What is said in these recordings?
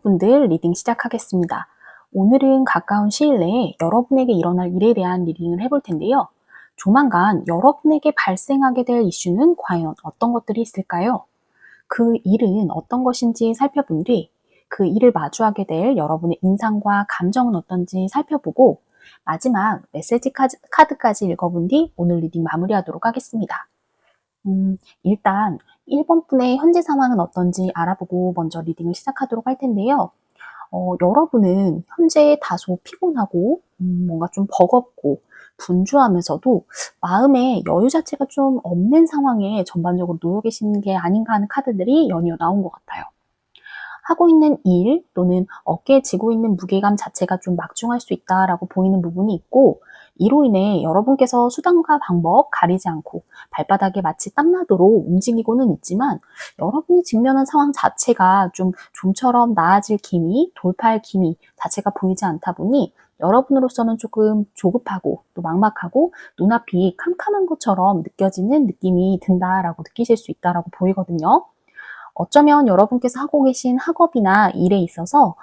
분들 리딩 시작하겠습니다. 오늘은 가까운 시일 내에 여러분에게 일어날 일에 대한 리딩을 해볼 텐데요. 조만간 여러분에게 발생하게 될 이슈는 과연 어떤 것들이 있을까요? 그 일은 어떤 것인지 살펴본 뒤 그 일을 마주하게 될 여러분의 인상과 감정은 어떤지 살펴보고 마지막 메시지 카드까지 읽어본 뒤 오늘 리딩 마무리하도록 하겠습니다. 일단 1번 분의 현재 상황은 어떤지 알아보고 먼저 리딩을 시작하도록 할 텐데요. 여러분은 현재 다소 피곤하고 뭔가 좀 버겁고 분주하면서도 마음의 여유 자체가 좀 없는 상황에 전반적으로 놓여 계시는 게 아닌가 하는 카드들이 연이어 나온 것 같아요. 하고 있는 일 또는 어깨에 지고 있는 무게감 자체가 좀 막중할 수 있다라고 보이는 부분이 있고, 이로 인해 여러분께서 수단과 방법 가리지 않고 발바닥에 마치 땀나도록 움직이고는 있지만 여러분이 직면한 상황 자체가 좀처럼 나아질 기미, 돌파할 기미 자체가 보이지 않다 보니 여러분으로서는 조금 조급하고 또 막막하고 눈앞이 캄캄한 것처럼 느껴지는 느낌이 든다라고 느끼실 수 있다라고 보이거든요. 어쩌면 여러분께서 하고 계신 학업이나 일에 있어서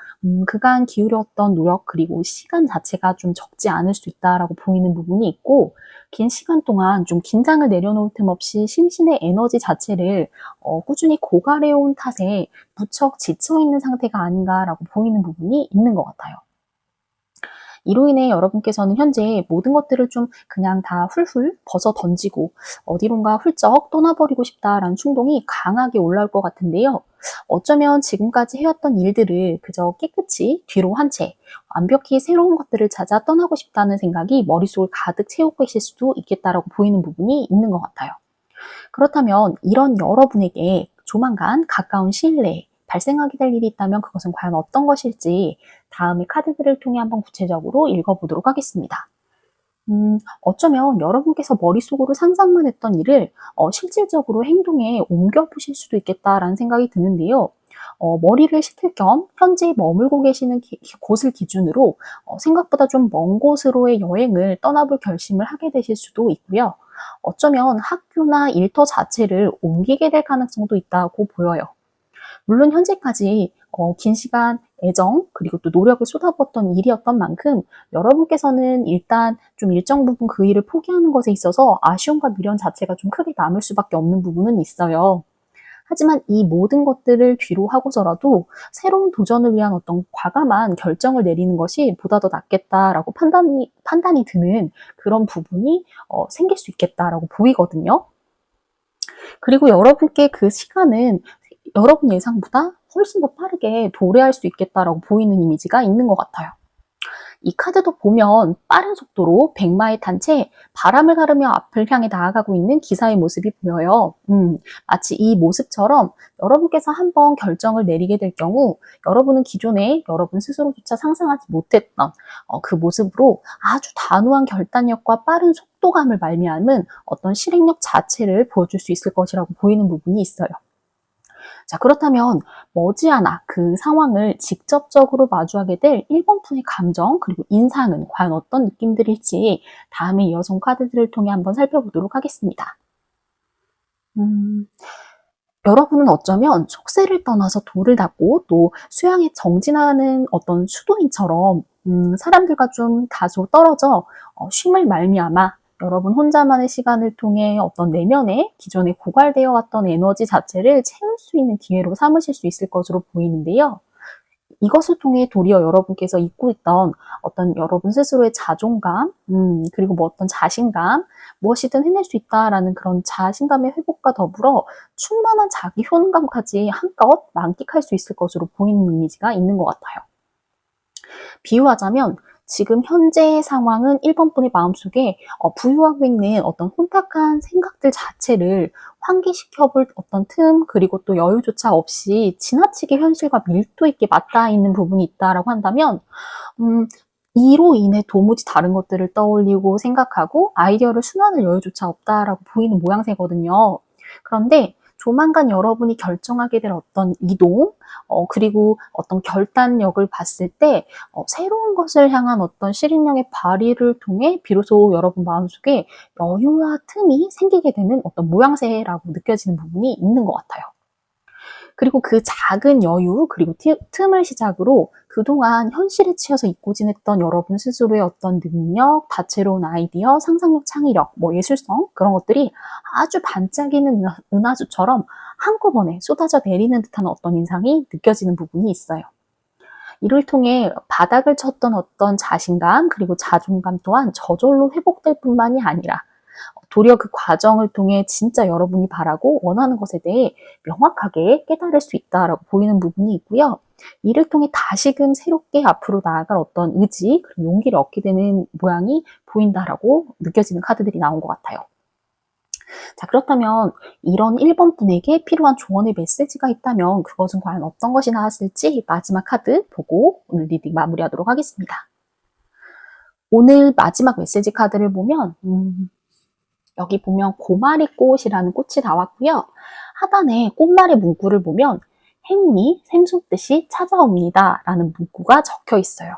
그간 기울였던 노력 그리고 시간 자체가 좀 적지 않을 수 있다라고 보이는 부분이 있고, 긴 시간 동안 좀 긴장을 내려놓을 틈 없이 심신의 에너지 자체를 꾸준히 고갈해온 탓에 무척 지쳐있는 상태가 아닌가라고 보이는 부분이 있는 것 같아요. 이로 인해 여러분께서는 현재 모든 것들을 좀 그냥 다 훌훌 벗어 던지고 어디론가 훌쩍 떠나버리고 싶다라는 충동이 강하게 올라올 것 같은데요. 어쩌면 지금까지 해왔던 일들을 그저 깨끗이 뒤로 한 채 완벽히 새로운 것들을 찾아 떠나고 싶다는 생각이 머릿속을 가득 채우고 계실 수도 있겠다라고 보이는 부분이 있는 것 같아요. 그렇다면 이런 여러분에게 조만간 가까운 시일 내에 발생하게 될 일이 있다면 그것은 과연 어떤 것일지 다음의 카드들을 통해 한번 구체적으로 읽어보도록 하겠습니다. 어쩌면 여러분께서 머릿속으로 상상만 했던 일을 실질적으로 행동에 옮겨보실 수도 있겠다라는 생각이 드는데요. 머리를 식힐 겸 현재 머물고 계시는 곳을 기준으로 생각보다 좀 먼 곳으로의 여행을 떠나볼 결심을 하게 되실 수도 있고요. 어쩌면 학교나 일터 자체를 옮기게 될 가능성도 있다고 보여요. 물론 현재까지 긴 시간 애정 그리고 또 노력을 쏟아부었던 일이었던 만큼 여러분께서는 일단 좀 일정 부분 그 일을 포기하는 것에 있어서 아쉬움과 미련 자체가 좀 크게 남을 수밖에 없는 부분은 있어요. 하지만 이 모든 것들을 뒤로 하고서라도 새로운 도전을 위한 어떤 과감한 결정을 내리는 것이 보다 더 낫겠다라고 판단이 드는 그런 부분이 생길 수 있겠다라고 보이거든요. 그리고 여러분께 그 시간은 여러분 예상보다 훨씬 더 빠르게 도래할 수 있겠다라고 보이는 이미지가 있는 것 같아요. 이 카드도 보면 빠른 속도로 백마에 탄 채 바람을 가르며 앞을 향해 나아가고 있는 기사의 모습이 보여요. 마치 이 모습처럼 여러분께서 한번 결정을 내리게 될 경우 여러분은 기존에 여러분 스스로조차 상상하지 못했던 그 모습으로 아주 단호한 결단력과 빠른 속도감을 말미암은 어떤 실행력 자체를 보여줄 수 있을 것이라고 보이는 부분이 있어요. 자, 그렇다면 머지않아 그 상황을 직접적으로 마주하게 될 1번 분의 감정 그리고 인상은 과연 어떤 느낌들일지 다음에 이어서 카드들을 통해 한번 살펴보도록 하겠습니다. 여러분은 어쩌면 속세를 떠나서 돌을 닦고 또 수양에 정진하는 어떤 수도인처럼 사람들과 좀 다소 떨어져 쉼을 말미암아 여러분 혼자만의 시간을 통해 어떤 내면에 기존에 고갈되어 왔던 에너지 자체를 채울 수 있는 기회로 삼으실 수 있을 것으로 보이는데요. 이것을 통해 도리어 여러분께서 잊고 있던 어떤 여러분 스스로의 자존감, 그리고 뭐 어떤 자신감, 무엇이든 해낼 수 있다라는 그런 자신감의 회복과 더불어 충만한 자기 효능감까지 한껏 만끽할 수 있을 것으로 보이는 이미지가 있는 것 같아요. 비유하자면 지금 현재의 상황은 1번 분의 마음속에 부유하고 있는 어떤 혼탁한 생각들 자체를 환기시켜볼 어떤 틈 그리고 또 여유조차 없이 지나치게 현실과 밀도 있게 맞닿아 있는 부분이 있다라고 한다면 이로 인해 도무지 다른 것들을 떠올리고 생각하고 아이디어를 순환할 여유조차 없다라고 보이는 모양새거든요. 그런데 조만간 여러분이 결정하게 될 어떤 이동, 그리고 어떤 결단력을 봤을 때 새로운 것을 향한 어떤 실행력의 발휘를 통해 비로소 여러분 마음속에 여유와 틈이 생기게 되는 어떤 모양새라고 느껴지는 부분이 있는 것 같아요. 그리고 그 작은 여유, 그리고 틈을 시작으로 그동안 현실에 치여서 잊고 지냈던 여러분 스스로의 어떤 능력, 다채로운 아이디어, 상상력, 창의력, 예술성, 그런 것들이 아주 반짝이는 은하수처럼 한꺼번에 쏟아져 내리는 듯한 어떤 인상이 느껴지는 부분이 있어요. 이를 통해 바닥을 쳤던 어떤 자신감, 그리고 자존감 또한 저절로 회복될 뿐만이 아니라 도리어 그 과정을 통해 진짜 여러분이 바라고 원하는 것에 대해 명확하게 깨달을 수 있다라고 보이는 부분이 있고요. 이를 통해 다시금 새롭게 앞으로 나아갈 어떤 의지, 그리고 용기를 얻게 되는 모양이 보인다라고 느껴지는 카드들이 나온 것 같아요. 자, 그렇다면 이런 1번 분에게 필요한 조언의 메시지가 있다면 그것은 과연 어떤 것이 나왔을지 마지막 카드 보고 오늘 리딩 마무리하도록 하겠습니다. 오늘 마지막 메시지 카드를 보면 여기 보면 고마리꽃이라는 꽃이 나왔고요. 하단에 꽃말의 문구를 보면 행운이 샘솟듯이 찾아옵니다 라는 문구가 적혀 있어요.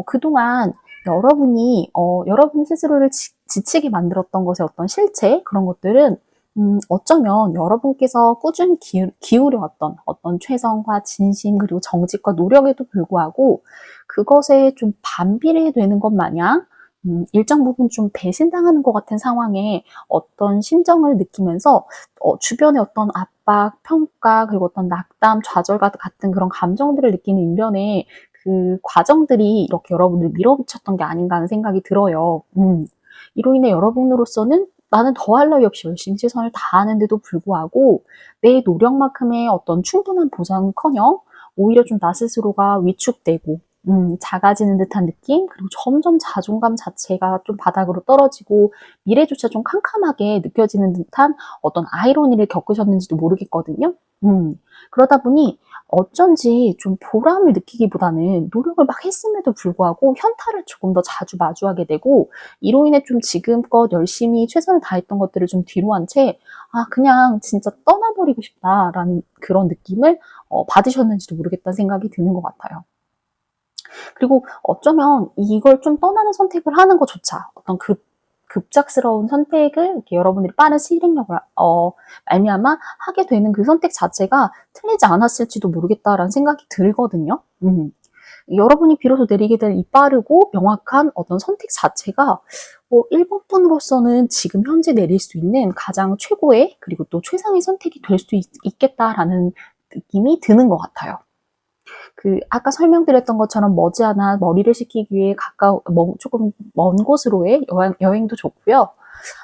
그동안 여러분이 여러분 스스로를 지치게 만들었던 것의 어떤 실체, 그런 것들은 어쩌면 여러분께서 꾸준히 기울여왔던 어떤 최선과 진심, 그리고 정직과 노력에도 불구하고 그것에 좀 반비례되는 것 마냥 일정 부분 좀 배신당하는 것 같은 상황에 어떤 심정을 느끼면서 주변의 어떤 압박, 평가, 그리고 어떤 낙담, 좌절 같은 그런 감정들을 느끼는 일련의 그 과정들이 이렇게 여러분을 밀어붙였던 게 아닌가 하는 생각이 들어요. 이로 인해 여러분으로서는 나는 더할 나위 없이 열심히 최선을 다하는데도 불구하고 내 노력만큼의 어떤 충분한 보상은커녕 오히려 좀 나 스스로가 위축되고 작아지는 듯한 느낌, 그리고 점점 자존감 자체가 좀 바닥으로 떨어지고 미래조차 좀 캄캄하게 느껴지는 듯한 어떤 아이러니를 겪으셨는지도 모르겠거든요. 그러다 보니 어쩐지 좀 보람을 느끼기보다는 노력을 막 했음에도 불구하고 현타를 조금 더 자주 마주하게 되고, 이로 인해 좀 지금껏 열심히 최선을 다했던 것들을 좀 뒤로 한 채 그냥 진짜 떠나버리고 싶다라는 그런 느낌을 받으셨는지도 모르겠다는 생각이 드는 것 같아요. 그리고 어쩌면 이걸 좀 떠나는 선택을 하는 것조차 어떤 급작스러운 선택을 여러분들이 빠른 실행력을 말미암아 하게 되는 그 선택 자체가 틀리지 않았을지도 모르겠다라는 생각이 들거든요. 여러분이 비로소 내리게 될 이 빠르고 명확한 어떤 선택 자체가 1번 분으로서는 지금 현재 내릴 수 있는 가장 최고의, 그리고 또 최상의 선택이 될 수 있겠다라는 느낌이 드는 것 같아요. 아까 설명드렸던 것처럼 머지않아 머리를 식히기 위해 조금 먼 곳으로의 여행도 좋고요.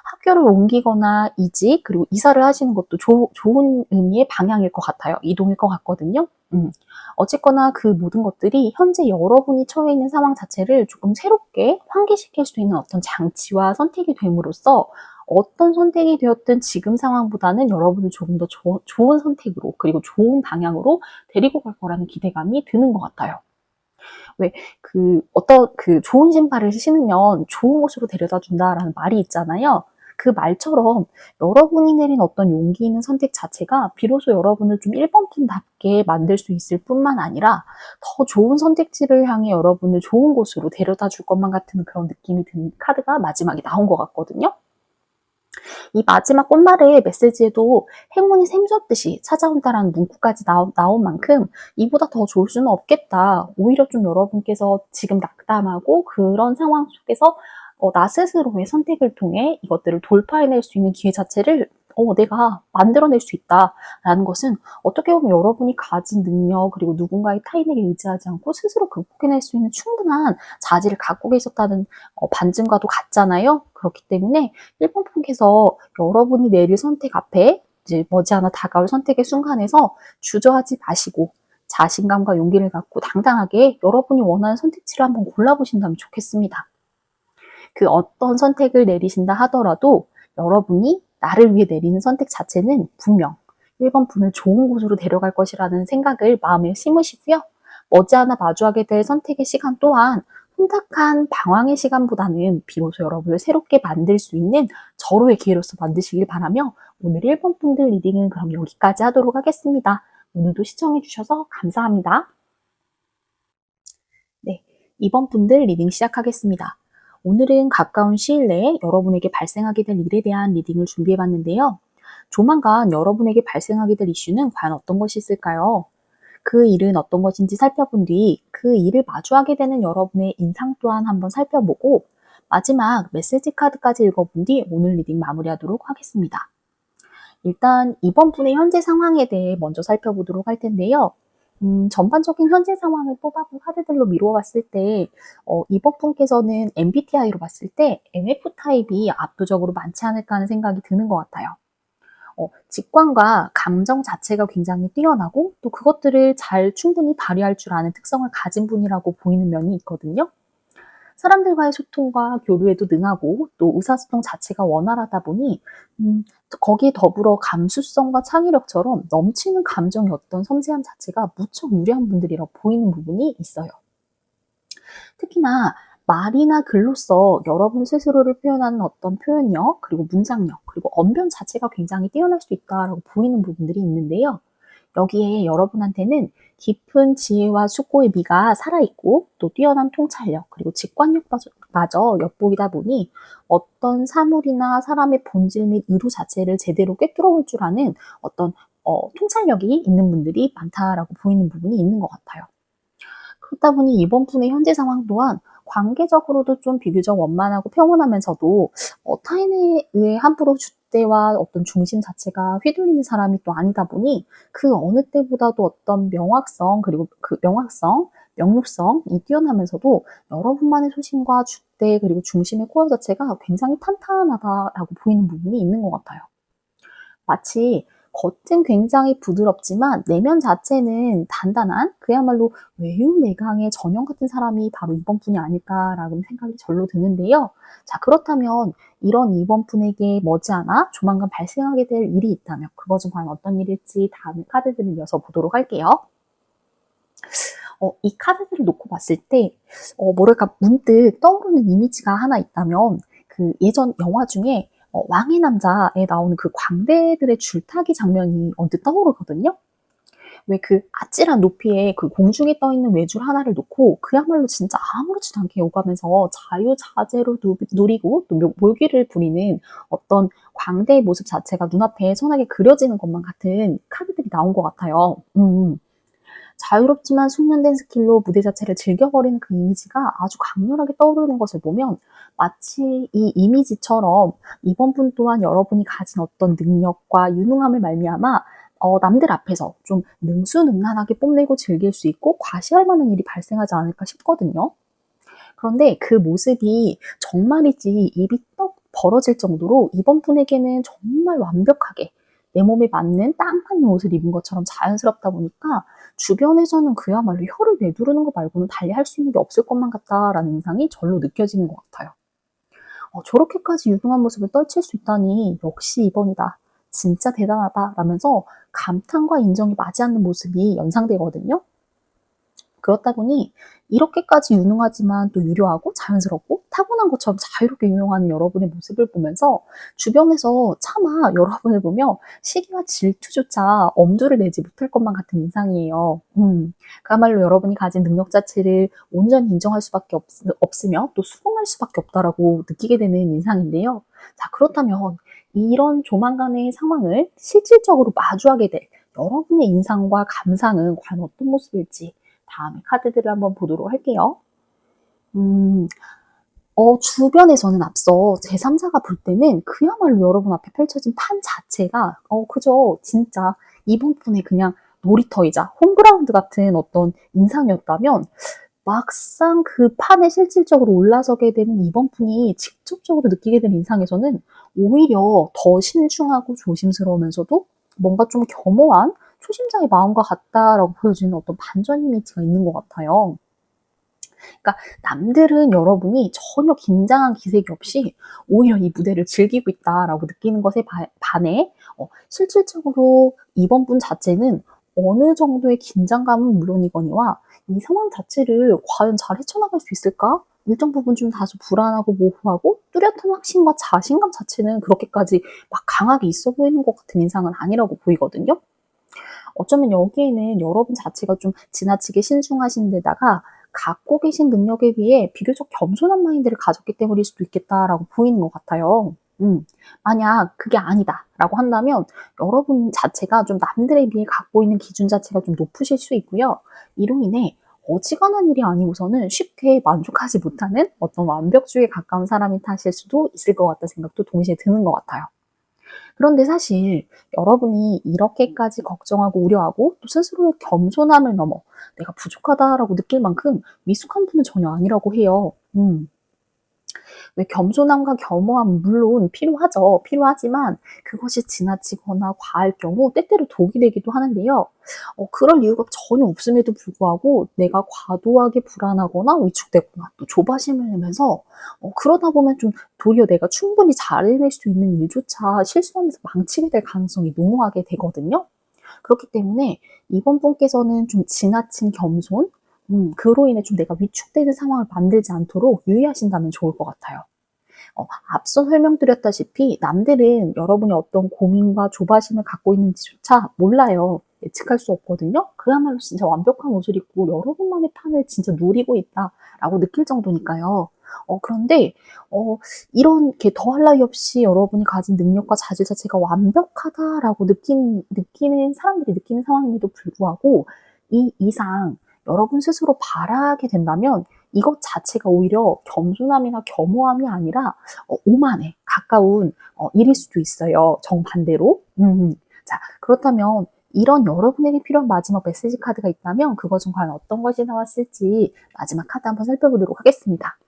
학교를 옮기거나 이직, 그리고 이사를 하시는 것도 좋은 의미의 방향일 것 같아요. 이동일 것 같거든요. 어쨌거나 그 모든 것들이 현재 여러분이 처해 있는 상황 자체를 조금 새롭게 환기시킬 수 있는 어떤 장치와 선택이 됨으로써 어떤 선택이 되었든 지금 상황보다는 여러분을 조금 더 좋은 선택으로, 그리고 좋은 방향으로 데리고 갈 거라는 기대감이 드는 것 같아요. 왜, 좋은 신발을 신으면 좋은 곳으로 데려다 준다라는 말이 있잖아요. 그 말처럼 여러분이 내린 어떤 용기 있는 선택 자체가 비로소 여러분을 좀 1번 분답게 만들 수 있을 뿐만 아니라 더 좋은 선택지를 향해 여러분을 좋은 곳으로 데려다 줄 것만 같은 그런 느낌이 드는 카드가 마지막에 나온 것 같거든요. 이 마지막 꽃말의 메시지에도 행운이 샘솟듯이 찾아온다라는 문구까지 나온 만큼 이보다 더 좋을 수는 없겠다. 오히려 좀 여러분께서 지금 낙담하고 그런 상황 속에서 나 스스로의 선택을 통해 이것들을 돌파해낼 수 있는 기회 자체를 내가 만들어낼 수 있다라는 것은 어떻게 보면 여러분이 가진 능력, 그리고 누군가의 타인에게 의지하지 않고 스스로 극복해낼 수 있는 충분한 자질을 갖고 계셨다는 반증과도 같잖아요. 그렇기 때문에 1번 분께서 여러분이 내릴 선택 앞에 이제 머지않아 다가올 선택의 순간에서 주저하지 마시고 자신감과 용기를 갖고 당당하게 여러분이 원하는 선택지를 한번 골라보신다면 좋겠습니다. 그 어떤 선택을 내리신다 하더라도 여러분이 나를 위해 내리는 선택 자체는 분명 1번 분을 좋은 곳으로 데려갈 것이라는 생각을 마음에 심으시고요. 머지않아 마주하게 될 선택의 시간 또한 혼탁한 방황의 시간보다는 비로소 여러분을 새롭게 만들 수 있는 절호의 기회로서 만드시길 바라며 오늘 1번 분들 리딩은 그럼 여기까지 하도록 하겠습니다. 오늘도 시청해주셔서 감사합니다. 네, 2번 분들 리딩 시작하겠습니다. 오늘은 가까운 시일 내에 여러분에게 발생하게 될 일에 대한 리딩을 준비해봤는데요. 조만간 여러분에게 발생하게 될 이슈는 과연 어떤 것이 있을까요? 그 일은 어떤 것인지 살펴본 뒤 그 일을 마주하게 되는 여러분의 인상 또한 한번 살펴보고 마지막 메시지 카드까지 읽어본 뒤 오늘 리딩 마무리하도록 하겠습니다. 일단 이번 분의 현재 상황에 대해 먼저 살펴보도록 할 텐데요. 전반적인 현재 상황을 뽑아본 카드들로 미루어 봤을 때 이번 분께서는 MBTI로 봤을 때 NF 타입이 압도적으로 많지 않을까 하는 생각이 드는 것 같아요. 직관과 감정 자체가 굉장히 뛰어나고 또 그것들을 잘 충분히 발휘할 줄 아는 특성을 가진 분이라고 보이는 면이 있거든요. 사람들과의 소통과 교류에도 능하고 또 의사소통 자체가 원활하다 보니 거기에 더불어 감수성과 창의력처럼 넘치는 감정의 어떤 섬세함 자체가 무척 유리한 분들이라고 보이는 부분이 있어요. 특히나 말이나 글로써 여러분 스스로를 표현하는 어떤 표현력, 그리고 문장력, 그리고 언변 자체가 굉장히 뛰어날 수 있다라고 보이는 부분들이 있는데요. 여기에 여러분한테는 깊은 지혜와 숙고의 미가 살아있고 또 뛰어난 통찰력 그리고 직관력마저 엿보이다 보니 어떤 사물이나 사람의 본질 및 의도 자체를 제대로 꿰뚫어볼 줄 아는 어떤 통찰력이 있는 분들이 많다라고 보이는 부분이 있는 것 같아요. 그렇다 보니 이번 분의 현재 상황 또한 관계적으로도 좀 비교적 원만하고 평온하면서도 타인에 의해 함부로 줏대와 어떤 중심 자체가 휘둘리는 사람이 또 아니다 보니 그 어느 때보다도 어떤 명확성 그리고 그 명료성이 뛰어나면서도 여러분만의 소신과 줏대 그리고 중심의 코어 자체가 굉장히 탄탄하다라고 보이는 부분이 있는 것 같아요. 마치 겉은 굉장히 부드럽지만 내면 자체는 단단한 그야말로 외유내강의 전형 같은 사람이 바로 이번 분이 아닐까라는 생각이 절로 드는데요. 자, 그렇다면 이런 이번 분에게 머지않아 조만간 발생하게 될 일이 있다면 그것은 과연 어떤 일일지 다음 카드들을 이어서 보도록 할게요. 이 카드들을 놓고 봤을 때 뭐랄까 문득 떠오르는 이미지가 하나 있다면 그 예전 영화 중에 왕의 남자에 나오는 그 광대들의 줄타기 장면이 언뜻 떠오르거든요. 왜 그 아찔한 높이에 그 공중에 떠 있는 외줄 하나를 놓고 그야말로 진짜 아무렇지도 않게 오가면서 자유자재로 누리고 또 묘기를 부리는 어떤 광대의 모습 자체가 눈앞에 선하게 그려지는 것만 같은 카드들이 나온 것 같아요. 자유롭지만 숙련된 스킬로 무대 자체를 즐겨버리는 그 이미지가 아주 강렬하게 떠오르는 것을 보면 마치 이 이미지처럼 이번 분 또한 여러분이 가진 어떤 능력과 유능함을 말미암아 남들 앞에서 좀 능수능란하게 뽐내고 즐길 수 있고 과시할 만한 일이 발생하지 않을까 싶거든요. 그런데 그 모습이 정말이지 입이 떡 벌어질 정도로 이번 분에게는 정말 완벽하게 내 몸에 맞는 딱 맞는 옷을 입은 것처럼 자연스럽다 보니까 주변에서는 그야말로 혀를 내두르는 거 말고는 달리 할 수 있는 게 없을 것만 같다라는 인상이 절로 느껴지는 것 같아요. 저렇게까지 유능한 모습을 떨칠 수 있다니 역시 이번이다. 진짜 대단하다 라면서 감탄과 인정이 맞지 않는 모습이 연상되거든요. 그렇다 보니 이렇게까지 유능하지만 또 유려하고 자연스럽고 타고난 것처럼 자유롭게 유용하는 여러분의 모습을 보면서 주변에서 차마 여러분을 보며 시기와 질투조차 엄두를 내지 못할 것만 같은 인상이에요. 그야말로 여러분이 가진 능력 자체를 온전히 인정할 수밖에 없으며 또 수긍할 수밖에 없다라고 느끼게 되는 인상인데요. 자, 그렇다면 이런 조만간의 상황을 실질적으로 마주하게 될 여러분의 인상과 감상은 과연 어떤 모습일지 다음에 카드들을 한번 보도록 할게요. 주변에서는 앞서 제3자가 볼 때는 그야말로 여러분 앞에 펼쳐진 판 자체가 그저 진짜 이번 분의 그냥 놀이터이자 홈그라운드 같은 어떤 인상이었다면 막상 그 판에 실질적으로 올라서게 되는 이번 분이 직접적으로 느끼게 된 인상에서는 오히려 더 신중하고 조심스러우면서도 뭔가 좀 겸허한 초심자의 마음과 같다라고 보여지는 어떤 반전 이미지가 있는 것 같아요. 그러니까 남들은 여러분이 전혀 긴장한 기색이 없이 오히려 이 무대를 즐기고 있다라고 느끼는 것에 반해 실질적으로 이번 분 자체는 어느 정도의 긴장감은 물론이거니와 이 상황 자체를 과연 잘 헤쳐나갈 수 있을까? 일정 부분 좀 다소 불안하고 모호하고 뚜렷한 확신과 자신감 자체는 그렇게까지 막 강하게 있어 보이는 것 같은 인상은 아니라고 보이거든요. 어쩌면 여기에는 여러분 자체가 좀 지나치게 신중하신 데다가 갖고 계신 능력에 비해 비교적 겸손한 마인드를 가졌기 때문일 수도 있겠다라고 보이는 것 같아요. 만약 그게 아니다라고 한다면 여러분 자체가 좀 남들에 비해 갖고 있는 기준 자체가 좀 높으실 수 있고요. 이로 인해 어지간한 일이 아니고서는 쉽게 만족하지 못하는 어떤 완벽주의에 가까운 사람이 타실 수도 있을 것 같다는 생각도 동시에 드는 것 같아요. 그런데 사실 여러분이 이렇게까지 걱정하고 우려하고 또 스스로의 겸손함을 넘어 내가 부족하다라고 느낄 만큼 미숙한 분은 전혀 아니라고 해요. 왜 겸손함과 겸허함은 물론 필요하죠. 필요하지만 그것이 지나치거나 과할 경우 때때로 독이 되기도 하는데요. 그럴 이유가 전혀 없음에도 불구하고 내가 과도하게 불안하거나 위축되거나 또 조바심을 내면서 그러다 보면 좀 도리어 내가 충분히 잘 해낼 수 있는 일조차 실수하면서 망치게 될 가능성이 농후하게 되거든요. 그렇기 때문에 이번 분께서는 좀 지나친 겸손, 그로 인해 좀 내가 위축되는 상황을 만들지 않도록 유의하신다면 좋을 것 같아요. 앞서 설명드렸다시피 남들은 여러분이 어떤 고민과 조바심을 갖고 있는지조차 몰라요. 예측할 수 없거든요. 그야말로 진짜 완벽한 옷을 입고 여러분만의 판을 진짜 누리고 있다라고 느낄 정도니까요. 그런데 이렇게 더할 나위 없이 여러분이 가진 능력과 자질 자체가 완벽하다라고 느끼는 사람들이 느끼는 상황임에도 불구하고 이 이상 여러분 스스로 바라게 된다면 이것 자체가 오히려 겸손함이나 겸허함이 아니라 오만에 가까운 일일 수도 있어요. 정반대로. 자, 그렇다면 이런 여러분에게 필요한 마지막 메시지 카드가 있다면 그것은 과연 어떤 것이 나왔을지 마지막 카드 한번 살펴보도록 하겠습니다.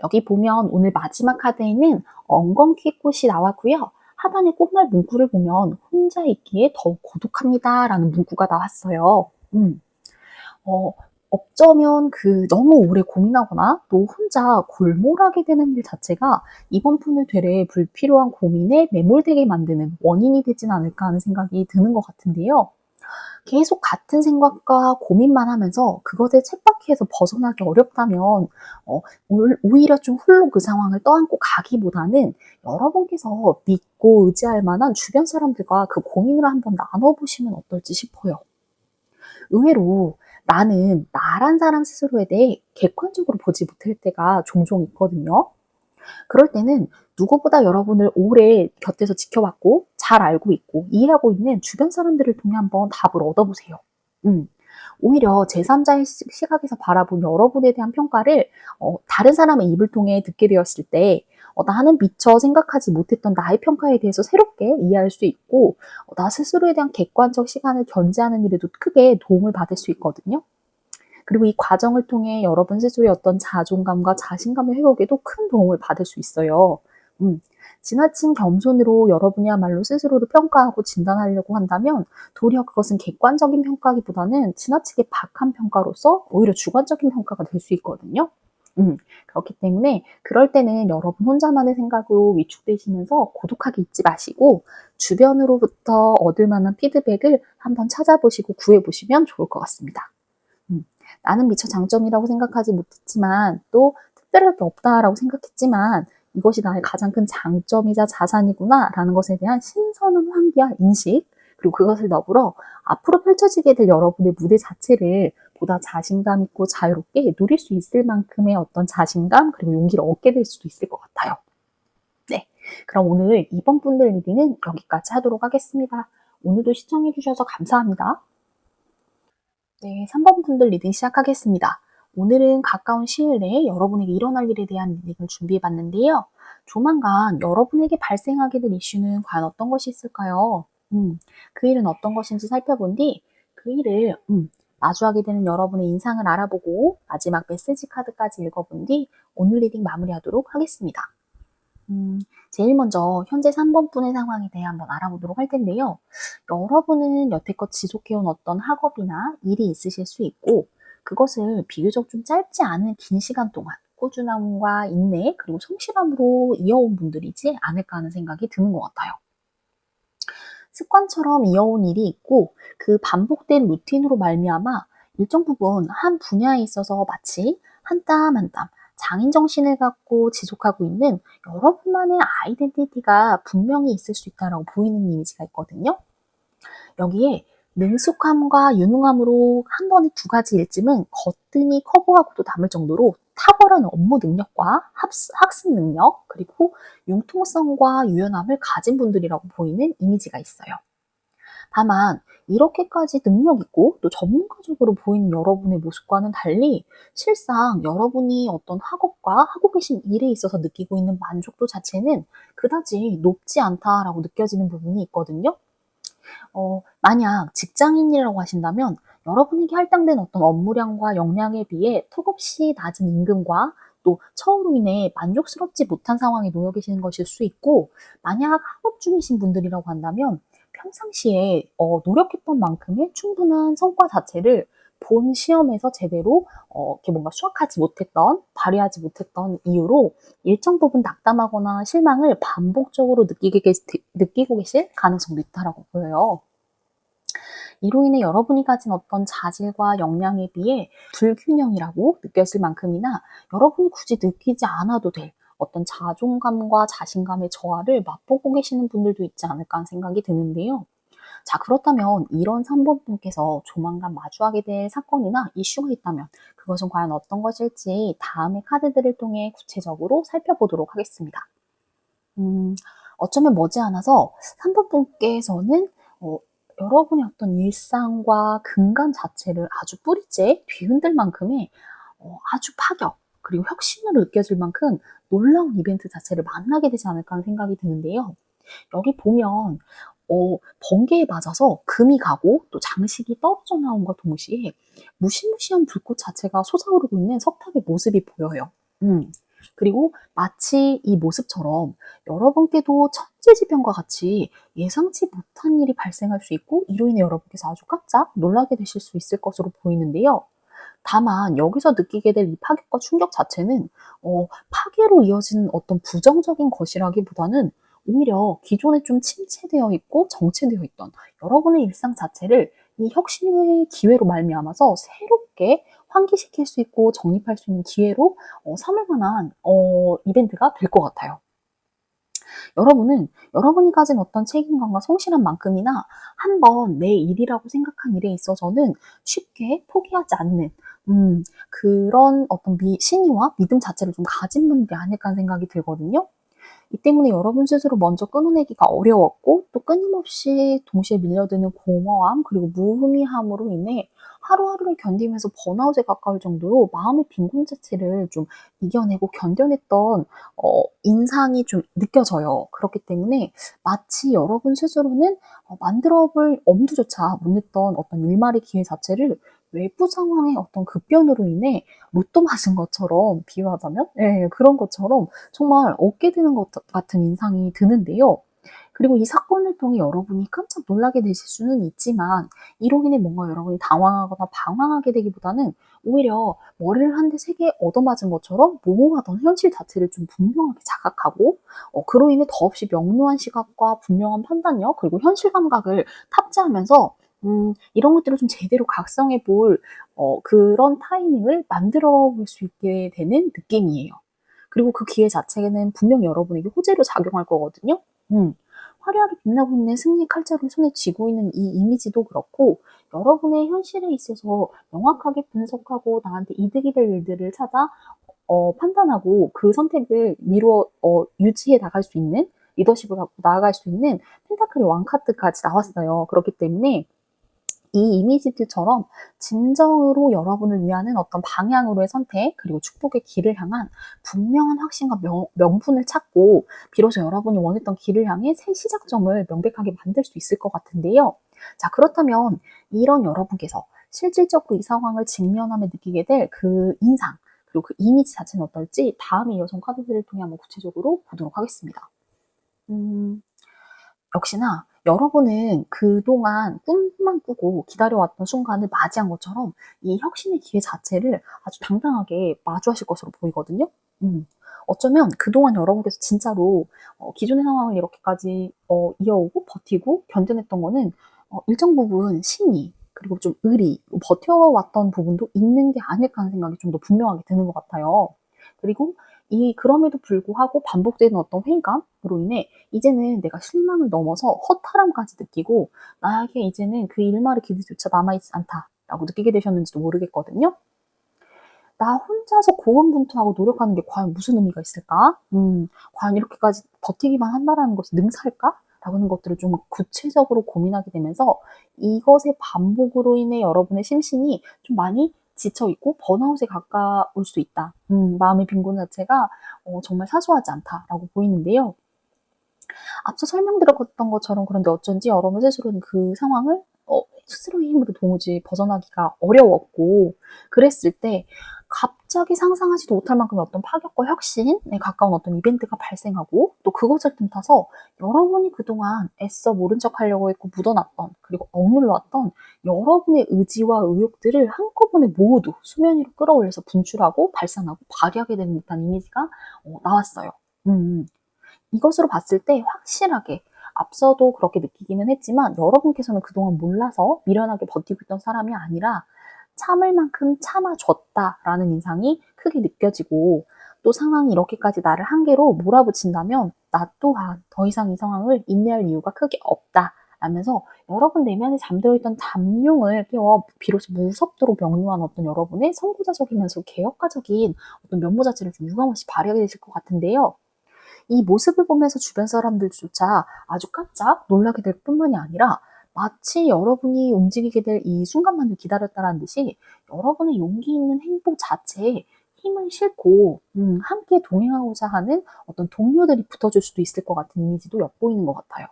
여기 보면 오늘 마지막 카드에는 엉겅퀴꽃이 나왔고요. 하단의 꽃말 문구를 보면 혼자 있기에 더욱 고독합니다 라는 문구가 나왔어요. 어, 어쩌면 너무 오래 고민하거나 또 혼자 골몰하게 되는 일 자체가 이번 푼을 되레 불필요한 고민에 매몰되게 만드는 원인이 되진 않을까 하는 생각이 드는 것 같은데요. 계속 같은 생각과 고민만 하면서 그것에 쳇바퀴에서 벗어나기 어렵다면 오히려 좀 홀로 그 상황을 떠안고 가기보다는 여러분께서 믿고 의지할 만한 주변 사람들과 그 고민을 한번 나눠보시면 어떨지 싶어요. 의외로 나는 나란 사람 스스로에 대해 객관적으로 보지 못할 때가 종종 있거든요. 그럴 때는 누구보다 여러분을 오래 곁에서 지켜봤고 잘 알고 있고 이해하고 있는 주변 사람들을 통해 한번 답을 얻어보세요. 오히려 제3자의 시각에서 바라본 여러분에 대한 평가를 다른 사람의 입을 통해 듣게 되었을 때 나는 미처 생각하지 못했던 나의 평가에 대해서 새롭게 이해할 수 있고 나 스스로에 대한 객관적 시간을 견지하는 일에도 크게 도움을 받을 수 있거든요. 그리고 이 과정을 통해 여러분 스스로의 어떤 자존감과 자신감의 회복에도 큰 도움을 받을 수 있어요. 지나친 겸손으로 여러분이야말로 스스로를 평가하고 진단하려고 한다면 도리어 그것은 객관적인 평가기보다는 지나치게 박한 평가로서 오히려 주관적인 평가가 될 수 있거든요. 그렇기 때문에 그럴 때는 여러분 혼자만의 생각으로 위축되시면서 고독하게 있지 마시고 주변으로부터 얻을 만한 피드백을 한번 찾아보시고 구해보시면 좋을 것 같습니다. 나는 미처 장점이라고 생각하지 못했지만 또 특별할 게 없다라고 생각했지만 이것이 나의 가장 큰 장점이자 자산이구나 라는 것에 대한 신선한 환기와 인식 그리고 그것을 더불어 앞으로 펼쳐지게 될 여러분의 무대 자체를 보다 자신감 있고 자유롭게 누릴 수 있을 만큼의 어떤 자신감 그리고 용기를 얻게 될 수도 있을 것 같아요. 네, 그럼 오늘 이번 분들 리딩은 여기까지 하도록 하겠습니다. 오늘도 시청해주셔서 감사합니다. 네, 3번 분들 리딩 시작하겠습니다. 오늘은 가까운 시일 내에 여러분에게 일어날 일에 대한 리딩을 준비해봤는데요. 조만간 여러분에게 발생하게 될 이슈는 과연 어떤 것이 있을까요? 그 일은 어떤 것인지 살펴본 뒤 그 일을 마주하게 되는 여러분의 인상을 알아보고 마지막 메시지 카드까지 읽어본 뒤 오늘 리딩 마무리하도록 하겠습니다. 제일 먼저 현재 3번 분의 상황에 대해 한번 알아보도록 할 텐데요. 여러분은 여태껏 지속해온 어떤 학업이나 일이 있으실 수 있고 그것을 비교적 좀 짧지 않은 긴 시간 동안 꾸준함과 인내 그리고 성실함으로 이어온 분들이지 않을까 하는 생각이 드는 것 같아요. 습관처럼 이어온 일이 있고 그 반복된 루틴으로 말미암아 일정 부분 한 분야에 있어서 마치 한 땀 한 땀 장인 정신을 갖고 지속하고 있는 여러분만의 아이덴티티가 분명히 있을 수 있다고 보이는 이미지가 있거든요. 여기에 능숙함과 유능함으로 한 번에 두 가지 일쯤은 거뜬히 커버하고도 남을 정도로 탁월한 업무 능력과 학습 능력, 그리고 융통성과 유연함을 가진 분들이라고 보이는 이미지가 있어요. 다만 이렇게까지 능력 있고 또 전문가적으로 보이는 여러분의 모습과는 달리 실상 여러분이 어떤 학업과 하고 계신 일에 있어서 느끼고 있는 만족도 자체는 그다지 높지 않다라고 느껴지는 부분이 있거든요. 만약 직장인이라고 하신다면 여러분에게 할당된 어떤 업무량과 역량에 비해 턱없이 낮은 임금과 또 처우로 인해 만족스럽지 못한 상황에 놓여 계시는 것일 수 있고, 만약 학업 중이신 분들이라고 한다면 평상시에 노력했던 만큼의 충분한 성과 자체를 본 시험에서 제대로 이렇게 뭔가 수확하지 못했던, 발휘하지 못했던 이유로 일정 부분 낙담하거나 실망을 반복적으로 느끼고 계실 가능성도 있다라고 보여요. 이로 인해 여러분이 가진 어떤 자질과 역량에 비해 불균형이라고 느껴질 만큼이나 여러분이 굳이 느끼지 않아도 될 어떤 자존감과 자신감의 저하를 맛보고 계시는 분들도 있지 않을까 하는 생각이 드는데요. 자, 그렇다면 이런 3번 분께서 조만간 마주하게 될 사건이나 이슈가 있다면 그것은 과연 어떤 것일지 다음의 카드들을 통해 구체적으로 살펴보도록 하겠습니다. 어쩌면 머지않아서 3번 분께서는 여러분의 어떤 일상과 근간 자체를 아주 뿌리째 뒤흔들 만큼의 아주 파격, 그리고 혁신으로 느껴질 만큼 놀라운 이벤트 자체를 만나게 되지 않을까 하는 생각이 드는데요. 여기 보면 번개에 맞아서 금이 가고 또 장식이 떨어져 나온과 동시에 무시무시한 불꽃 자체가 솟아오르고 있는 석탑의 모습이 보여요. 그리고 마치 이 모습처럼 여러분께도 천재지변과 같이 예상치 못한 일이 발생할 수 있고, 이로 인해 여러분께서 아주 깜짝 놀라게 되실 수 있을 것으로 보이는데요. 다만 여기서 느끼게 될 이 파격과 충격 자체는 파괴로 이어지는 어떤 부정적인 것이라기보다는 오히려 기존에 좀 침체되어 있고 정체되어 있던 여러분의 일상 자체를 이 혁신의 기회로 말미암아서 새롭게 환기시킬 수 있고 정립할 수 있는 기회로 삼을 만한 이벤트가 될 것 같아요. 여러분은 여러분이 가진 어떤 책임감과 성실한 만큼이나 한번 내 일이라고 생각한 일에 있어서는 쉽게 포기하지 않는 그런 어떤 신의와 믿음 자체를 좀 가진 분들이 아닐까 하는 생각이 들거든요. 이 때문에 여러분 스스로 먼저 끊어내기가 어려웠고, 또 끊임없이 동시에 밀려드는 공허함 그리고 무의미함으로 인해 하루하루를 견디면서 번아웃에 가까울 정도로 마음의 빈곤 자체를 좀 이겨내고 견뎌냈던 인상이 좀 느껴져요. 그렇기 때문에 마치 여러분 스스로는 만들어 볼 엄두조차 못 냈던 어떤 일말의 기회 자체를 외부 상황의 어떤 급변으로 인해 로또 맞은 것처럼, 비유하자면 그런 것처럼 정말 얻게 되는 것 같은 인상이 드는데요. 그리고 이 사건을 통해 여러분이 깜짝 놀라게 되실 수는 있지만, 이로 인해 뭔가 여러분이 당황하거나 방황하게 되기보다는 오히려 머리를 한 대 세 개 얻어맞은 것처럼 모호하던 현실 자체를 좀 분명하게 자각하고, 그로 인해 더없이 명료한 시각과 분명한 판단력 그리고 현실 감각을 탑재하면서 이런 것들을 좀 제대로 각성해 볼 그런 타이밍을 만들어 볼 수 있게 되는 느낌이에요. 그리고 그 기회 자체는 분명히 여러분에게 호재로 작용할 거거든요. 화려하게 빛나고 있는 승리 칼자루를 손에 쥐고 있는 이 이미지도 그렇고, 여러분의 현실에 있어서 명확하게 분석하고 나한테 이득이 될 일들을 찾아 판단하고 그 선택을 유지해 나갈 수 있는, 리더십을 갖고 나아갈 수 있는 펜타클의 왕카드까지 나왔어요. 그렇기 때문에 이 이미지들처럼 진정으로 여러분을 위하는 어떤 방향으로의 선택 그리고 축복의 길을 향한 분명한 확신과 명분을 찾고 비로소 여러분이 원했던 길을 향해 새 시작점을 명백하게 만들 수 있을 것 같은데요. 자, 그렇다면 이런 여러분께서 실질적으로 이 상황을 직면하며 느끼게 될 그 인상 그리고 그 이미지 자체는 어떨지 다음에 이어서 카드들을 통해 한번 구체적으로 보도록 하겠습니다. 역시나 여러분은 그동안 꿈만 꾸고 기다려왔던 순간을 맞이한 것처럼 이 혁신의 기회 자체를 아주 당당하게 마주하실 것으로 보이거든요. 어쩌면 그동안 여러분께서 진짜로 기존의 상황을 이렇게까지 이어오고 버티고 견뎌냈던 거는 일정 부분 신의 그리고 좀 의리, 버텨왔던 부분도 있는 게 아닐까 하는 생각이 좀 더 분명하게 드는 것 같아요. 그리고 그럼에도 불구하고 반복되는 어떤 회의감, 인해 이제는 내가 실망을 넘어서 허탈함까지 느끼고 나에게 이제는 그 일말의 기대조차 남아있지 않다라고 느끼게 되셨는지도 모르겠거든요. 나 혼자서 고군분투하고 노력하는 게 과연 무슨 의미가 있을까? 과연 이렇게까지 버티기만 한다라는 것이 능사일까? 라는 것들을 좀 구체적으로 고민하게 되면서 이것의 반복으로 인해 여러분의 심신이 좀 많이 지쳐있고 번아웃에 가까울 수 있다. 마음의 빈곤 자체가 정말 사소하지 않다라고 보이는데요. 앞서 설명드렸던 것처럼 그런데 어쩐지 여러분 스스로는 그 상황을 스스로의 힘으로 도무지 벗어나기가 어려웠고 그랬을 때 갑자기 상상하지도 못할 만큼의 어떤 파격과 혁신에 가까운 어떤 이벤트가 발생하고 또 그것을 틈타서 여러분이 그동안 애써 모른 척 하려고 했고 묻어놨던 그리고 억눌러왔던 여러분의 의지와 의욕들을 한꺼번에 모두 수면 위로 끌어올려서 분출하고 발산하고 발휘하게 되는 듯한 이미지가 나왔어요. 이것으로 봤을 때 확실하게 앞서도 그렇게 느끼기는 했지만 여러분께서는 그동안 몰라서 미련하게 버티고 있던 사람이 아니라 참을 만큼 참아줬다라는 인상이 크게 느껴지고 또 상황이 이렇게까지 나를 한계로 몰아붙인다면 나 또한 더 이상 이 상황을 인내할 이유가 크게 없다 라면서 여러분 내면에 잠들어 있던 잠룡을 깨워 비로소 무섭도록 명료한 어떤 여러분의 선구자적이면서 개혁가적인 어떤 면모 자체를 좀 유감없이 발휘하게 되실 것 같은데요. 이 모습을 보면서 주변 사람들조차 아주 깜짝 놀라게 될 뿐만이 아니라 마치 여러분이 움직이게 될 이 순간만을 기다렸다는 듯이 여러분의 용기 있는 행보 자체에 힘을 싣고 함께 동행하고자 하는 어떤 동료들이 붙어줄 수도 있을 것 같은 이미지도 엿보이는 것 같아요.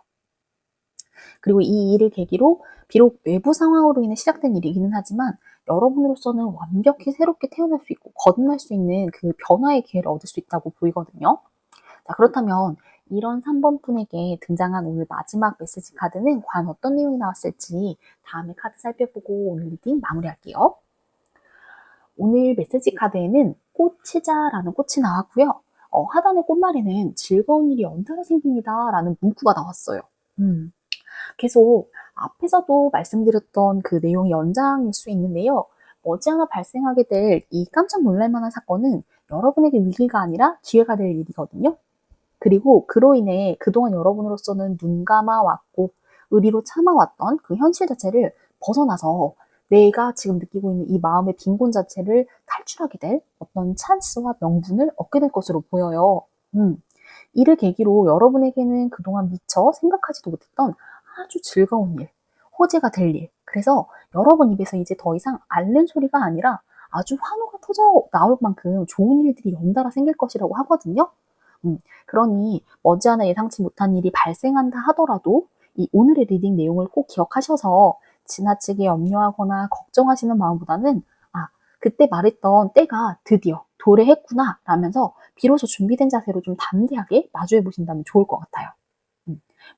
그리고 이 일을 계기로 비록 외부 상황으로 인해 시작된 일이기는 하지만 여러분으로서는 완벽히 새롭게 태어날 수 있고 거듭날 수 있는 그 변화의 기회를 얻을 수 있다고 보이거든요. 자, 그렇다면 이런 3번 분에게 등장한 오늘 마지막 메시지 카드는 과연 어떤 내용이 나왔을지 다음에 카드 살펴보고 오늘 리딩 마무리할게요. 오늘 메시지 카드에는 꽃이자라는 꽃이 나왔고요. 하단의 꽃말에는 즐거운 일이 언제나 생깁니다 라는 문구가 나왔어요. 계속 앞에서도 말씀드렸던 그 내용의 연장일 수 있는데요. 머지않아 발생하게 될 이 깜짝 놀랄만한 사건은 여러분에게 위기가 아니라 기회가 될 일이거든요. 그리고 그로 인해 그동안 여러분으로서는 눈 감아왔고 의리로 참아왔던 그 현실 자체를 벗어나서 내가 지금 느끼고 있는 이 마음의 빈곤 자체를 탈출하게 될 어떤 찬스와 명분을 얻게 될 것으로 보여요. 이를 계기로 여러분에게는 그동안 미처 생각하지도 못했던 아주 즐거운 일, 호재가 될 일. 그래서 여러분 입에서 이제 더 이상 앓는 소리가 아니라 아주 환호가 터져 나올 만큼 좋은 일들이 연달아 생길 것이라고 하거든요. 그러니 머지않아 예상치 못한 일이 발생한다 하더라도 이 오늘의 리딩 내용을 꼭 기억하셔서 지나치게 염려하거나 걱정하시는 마음보다는 그때 말했던 때가 드디어 도래했구나 라면서 비로소 준비된 자세로 좀 담대하게 마주해 보신다면 좋을 것 같아요.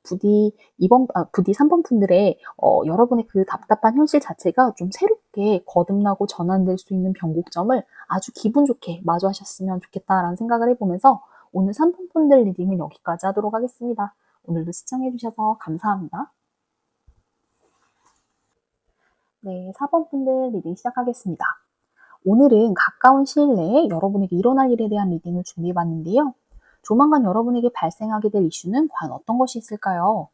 부디 3번 분들의 여러분의 그 답답한 현실 자체가 좀 새롭게 거듭나고 전환될 수 있는 변곡점을 아주 기분 좋게 마주하셨으면 좋겠다라는 생각을 해보면서 오늘 3번 분들 리딩은 여기까지 하도록 하겠습니다. 오늘도 시청해주셔서 감사합니다. 네, 4번 분들 리딩 시작하겠습니다. 오늘은 가까운 시일 내에 여러분에게 일어날 일에 대한 리딩을 준비해봤는데요. 조만간 여러분에게 발생하게 될 이슈는 과연 어떤 것이 있을까요?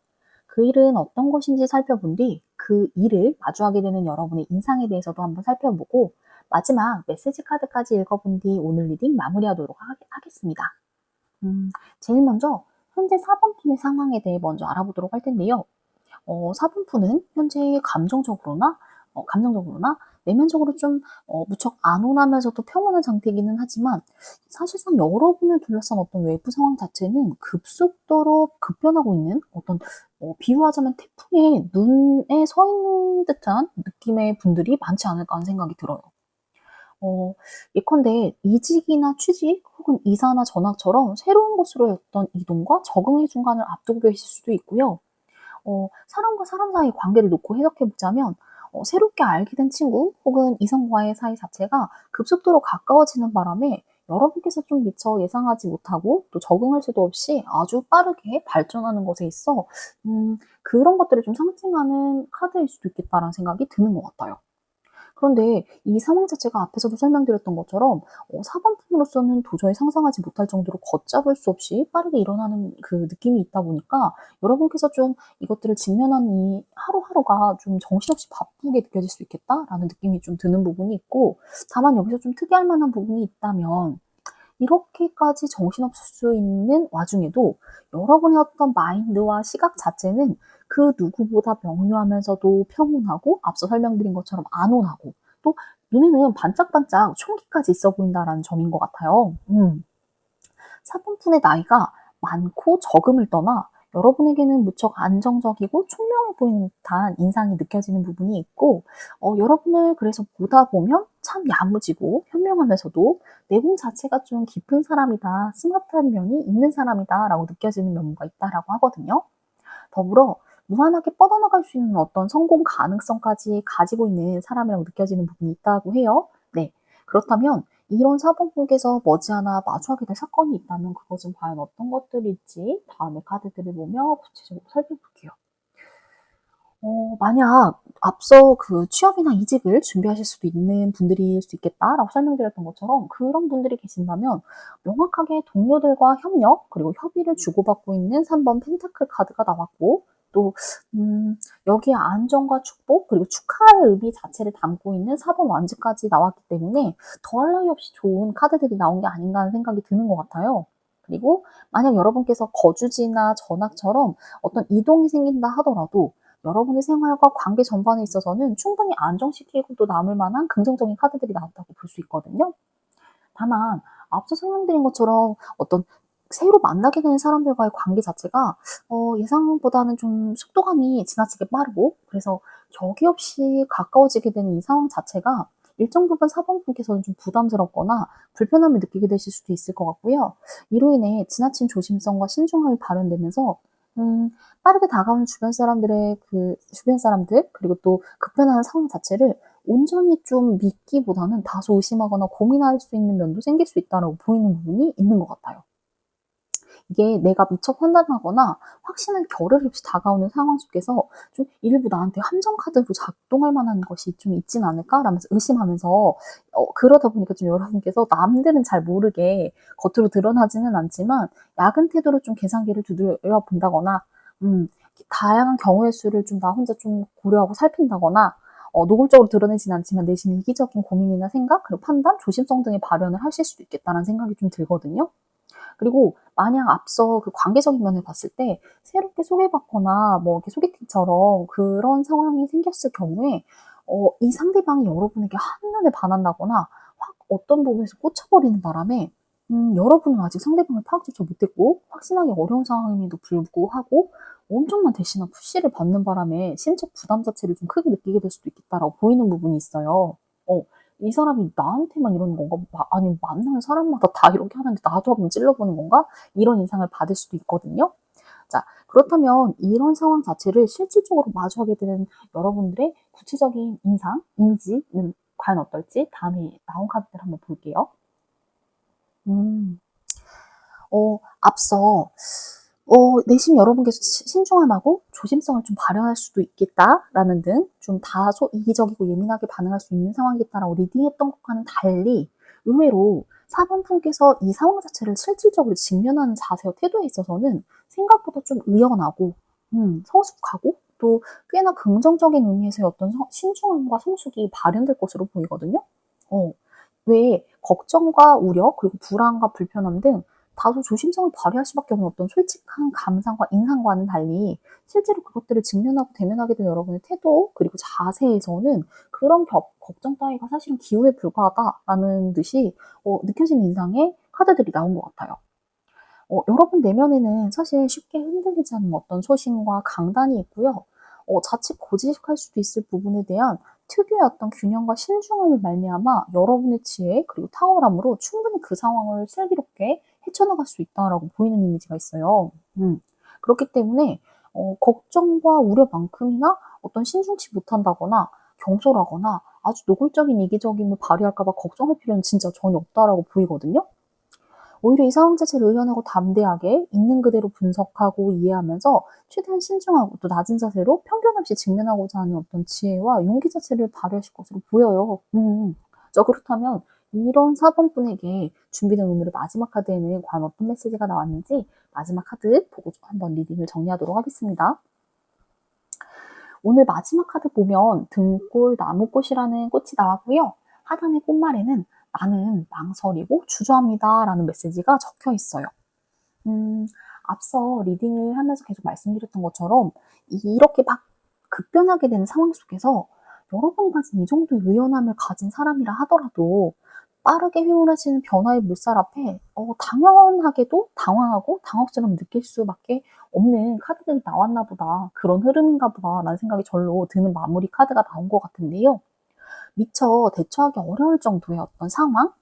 그 일은 어떤 것인지 살펴본 뒤 그 일을 마주하게 되는 여러분의 인상에 대해서도 한번 살펴보고 마지막 메시지 카드까지 읽어본 뒤 오늘 리딩 마무리하도록 하겠습니다. 제일 먼저 현재 4번 푼의 상황에 대해 먼저 알아보도록 할 텐데요. 4번 푼은 현재 감정적으로나 내면적으로 좀 무척 안온하면서도 평온한 상태이기는 하지만 사실상 여러분을 둘러싼 어떤 외부 상황 자체는 급속도로 급변하고 있는 어떤 비유하자면 태풍의 눈에 서 있는 듯한 느낌의 분들이 많지 않을까 하는 생각이 들어요. 예컨대 이직이나 취직 혹은 이사나 전학처럼 새로운 곳으로의 어떤 이동과 적응의 순간을 앞두고 계실 수도 있고요. 사람과 사람 사이의 관계를 놓고 해석해 보자면 새롭게 알게 된 친구 혹은 이성과의 사이 자체가 급속도로 가까워지는 바람에 여러분께서 좀 미처 예상하지 못하고 또 적응할 수도 없이 아주 빠르게 발전하는 것에 있어 그런 것들을 좀 상징하는 카드일 수도 있겠다라는 생각이 드는 것 같아요. 그런데 이 상황 자체가 앞에서도 설명드렸던 것처럼 사범품으로서는 도저히 상상하지 못할 정도로 걷잡을 수 없이 빠르게 일어나는 그 느낌이 있다 보니까 여러분께서 좀 이것들을 직면한 이 하루하루가 좀 정신없이 바쁘게 느껴질 수 있겠다라는 느낌이 좀 드는 부분이 있고, 다만 여기서 좀 특이할 만한 부분이 있다면 이렇게까지 정신없을 수 있는 와중에도 여러분의 어떤 마인드와 시각 자체는 그 누구보다 명료하면서도 평온하고, 앞서 설명드린 것처럼 안온하고, 또 눈에는 반짝반짝 총기까지 있어 보인다라는 점인 것 같아요. 사뿐푼의 나이가 많고 적음을 떠나 여러분에게는 무척 안정적이고 총명해 보이는 듯한 인상이 느껴지는 부분이 있고, 여러분을 그래서 보다 보면 참 야무지고 현명하면서도 내공 자체가 좀 깊은 사람이다, 스마트한 면이 있는 사람이다 라고 느껴지는 면모가 있다라고 하거든요. 더불어 무한하게 뻗어나갈 수 있는 어떤 성공 가능성까지 가지고 있는 사람이라고 느껴지는 부분이 있다고 해요. 네. 그렇다면 이런 사범분께서 머지않아 마주하게 될 사건이 있다면 그것은 과연 어떤 것들일지 다음에 카드들을 보며 구체적으로 살펴볼게요. 만약 앞서 그 취업이나 이직을 준비하실 수도 있는 분들일 수 있겠다라고 설명드렸던 것처럼, 그런 분들이 계신다면 명확하게 동료들과 협력 그리고 협의를 주고받고 있는 3번 펜타클 카드가 나왔고, 또 여기에 안정과 축복 그리고 축하의 의미 자체를 담고 있는 4번 완즈까지 나왔기 때문에 더할 나위 없이 좋은 카드들이 나온 게 아닌가 하는 생각이 드는 것 같아요. 그리고 만약 여러분께서 거주지나 전학처럼 어떤 이동이 생긴다 하더라도 여러분의 생활과 관계 전반에 있어서는 충분히 안정시키고 또 남을 만한 긍정적인 카드들이 나왔다고 볼 수 있거든요. 다만 앞서 설명드린 것처럼 어떤 새로 만나게 되는 사람들과의 관계 자체가 예상보다는 좀 속도감이 지나치게 빠르고, 그래서 격이 없이 가까워지게 되는 이 상황 자체가 일정 부분 사범분께서는 좀 부담스럽거나 불편함을 느끼게 되실 수도 있을 것 같고요. 이로 인해 지나친 조심성과 신중함이 발현되면서 빠르게 다가오는 주변 사람들 그리고 또 급변하는 상황 자체를 온전히 좀 믿기보다는 다소 의심하거나 고민할 수 있는 면도 생길 수 있다라고 보이는 부분이 있는 것 같아요. 이게 내가 미처 판단하거나 확신한 겨를 없이 다가오는 상황 속에서 좀 일부 나한테 함정 카드로 작동할 만한 것이 좀 있진 않을까라면서 의심하면서, 그러다 보니까 좀 여러분께서 남들은 잘 모르게 겉으로 드러나지는 않지만 야근 태도로 좀 계산기를 두드려 본다거나, 다양한 경우의 수를 좀 나 혼자 좀 고려하고 살핀다거나, 노골적으로 드러내진 않지만 내심 이기적인 고민이나 생각, 그리고 판단, 조심성 등의 발현을 하실 수도 있겠다는 생각이 좀 들거든요. 그리고 만약 앞서 그 관계적인 면을 봤을 때 새롭게 소개받거나 뭐 이렇게 소개팅처럼 그런 상황이 생겼을 경우에 이 상대방이 여러분에게 한눈에 반한다거나 확 어떤 부분에서 꽂혀버리는 바람에 여러분은 아직 상대방을 파악조차 못했고 확신하기 어려운 상황임에도 불구하고 엄청난 대시나 푸시를 받는 바람에 심적 부담 자체를 좀 크게 느끼게 될 수도 있겠다라고 보이는 부분이 있어요. 이 사람이 나한테만 이러는 건가? 아니면 만나는 사람마다 다 이렇게 하는데 나도 한번 찔러보는 건가? 이런 인상을 받을 수도 있거든요. 자, 그렇다면 이런 상황 자체를 실질적으로 마주하게 되는 여러분들의 구체적인 인상, 이미지는 과연 어떨지 다음에 나온 카드들 한번 볼게요. 음, 앞서 내심 여러분께서 신중함하고 조심성을 좀 발현할 수도 있겠다라는 등 좀 다소 이기적이고 예민하게 반응할 수 있는 상황이겠다라고 리딩했던 것과는 달리, 의외로 사범분께서 이 상황 자체를 실질적으로 직면하는 자세와 태도에 있어서는 생각보다 좀 의연하고 성숙하고 또 꽤나 긍정적인 의미에서의 어떤 신중함과 성숙이 발현될 것으로 보이거든요. 왜 걱정과 우려 그리고 불안과 불편함 등 다소 조심성을 발휘할 수밖에 없는 어떤 솔직한 감상과 인상과는 달리 실제로 그것들을 직면하고 대면하게 된 여러분의 태도 그리고 자세에서는 그런 걱정 따위가 사실은 기호에 불과하다라는 듯이 느껴지는 인상의 카드들이 나온 것 같아요. 여러분 내면에는 사실 쉽게 흔들리지 않는 어떤 소신과 강단이 있고요. 자칫 고지식할 수도 있을 부분에 대한 특유의 어떤 균형과 신중함을 말미암아 여러분의 지혜 그리고 탁월함으로 충분히 그 상황을 슬기롭게 헤쳐나갈 수 있다라고 보이는 이미지가 있어요. 그렇기 때문에 걱정과 우려만큼이나 어떤 신중치 못한다거나 경솔하거나 아주 노골적인 이기적임을 발휘할까 봐 걱정할 필요는 진짜 전혀 없다라고 보이거든요. 오히려 이 상황 자체를 의연하고 담대하게 있는 그대로 분석하고 이해하면서 최대한 신중하고 또 낮은 자세로 편견 없이 직면하고자 하는 어떤 지혜와 용기 자체를 발휘하실 것으로 보여요. 자, 그렇다면 이런 4번 분에게 준비된 오늘의 마지막 카드에는 과연 어떤 메시지가 나왔는지 마지막 카드 보고 한번 리딩을 정리하도록 하겠습니다. 오늘 마지막 카드 보면 등골 나무꽃이라는 꽃이 나왔고요. 하단의 꽃말에는 나는 망설이고 주저합니다 라는 메시지가 적혀 있어요. 앞서 리딩을 하면서 계속 말씀드렸던 것처럼 이렇게 막 급변하게 되는 상황 속에서 여러분이 가진 이 정도의 의연함을 가진 사람이라 하더라도 빠르게 휘몰아치는 변화의 물살 앞에 당연하게도 당황하고 당혹스러움 느낄 수밖에 없는 카드들이 나왔나 보다. 그런 흐름인가 보다 라는 생각이 절로 드는 마무리 카드가 나온 것 같은데요. 미처 대처하기 어려울 정도의 어떤 상황?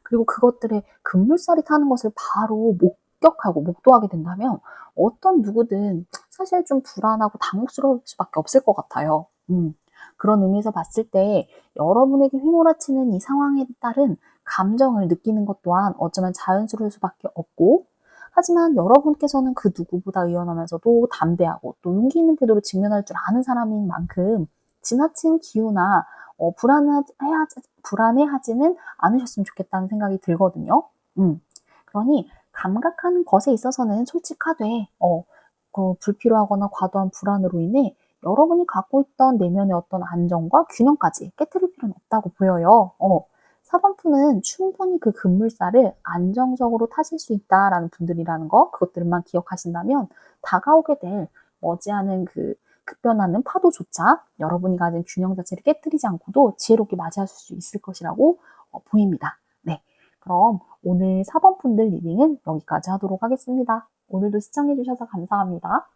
그리고 그것들의 급물살이 타는 것을 바로 목격하고 목도하게 된다면 어떤 누구든 사실 좀 불안하고 당혹스러울 수밖에 없을 것 같아요. 그런 의미에서 봤을 때 여러분에게 휘몰아치는 이 상황에 따른 감정을 느끼는 것 또한 어쩌면 자연스러울 수밖에 없고, 하지만 여러분께서는 그 누구보다 의연하면서도 담대하고 또 용기 있는 태도로 직면할 줄 아는 사람인 만큼 지나친 기우나 불안해하지는 않으셨으면 좋겠다는 생각이 들거든요. 그러니 감각하는 것에 있어서는 솔직하되 불필요하거나 과도한 불안으로 인해 여러분이 갖고 있던 내면의 어떤 안정과 균형까지 깨뜨릴 필요는 없다고 보여요. 사방푸는 충분히 그 급물살을 안정적으로 타실 수 있다라는 분들이라는 거, 그것들만 기억하신다면 다가오게 될 머지않은 그 급변하는 파도조차 여러분이 가진 균형 자체를 깨뜨리지 않고도 지혜롭게 맞이하실 수 있을 것이라고 보입니다. 네, 그럼 오늘 4번 분들 리딩은 여기까지 하도록 하겠습니다. 오늘도 시청해주셔서 감사합니다.